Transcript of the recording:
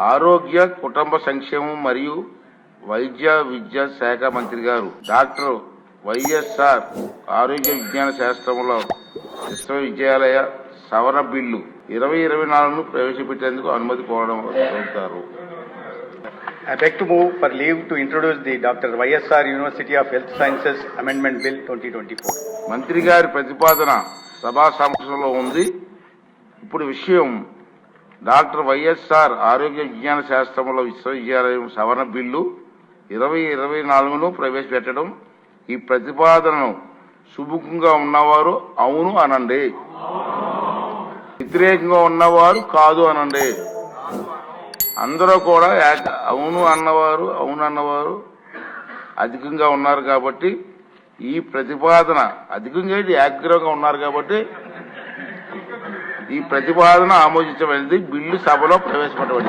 ఆరోగ్య కుటుంబ సంక్షేమం మరియు వైద్య విద్యా శాఖ మంత్రి గారు డాక్టర్ వైఎస్ఆర్ ఆరోగ్య విజ్ఞాన శాస్త్రంలో విశ్వవిద్యాలయ సవరణ బిల్లు 2024ను ప్రవేశపెట్టేందుకు అనుమతి కోరుతారు. I beg to move for leave to introduce the Dr. YSR University of Health Sciences Amendment Bill 2024. మంత్రి గారి ప్రతిపాదన సభా సమక్షంలో ఉంది. ఇప్పుడు విషయం డాక్టర్ వైఎస్ఆర్ ఆరోగ్య విజ్ఞాన శాస్త్రంలో విశ్వవిద్యాలయం సవరణ బిల్లు 2024ను ప్రవేశపెట్టడం. ఈ ప్రతిపాదనను సుముఖంగా ఉన్నవారు అవును అనండి, వ్యతిరేకంగా ఉన్నవారు కాదు అనండి. అందరూ కూడా అవును అన్నవారు అధికంగా ఉన్నారు కాబట్టి ఈ ప్రతిపాదన అధికంగా ఏకగ్రీవంగా ఉన్నారు కాబట్టి ఈ ప్రతిపాదన ఆమోదించబడింది. బిల్లు సభలో ప్రవేశపెట్టబడింది.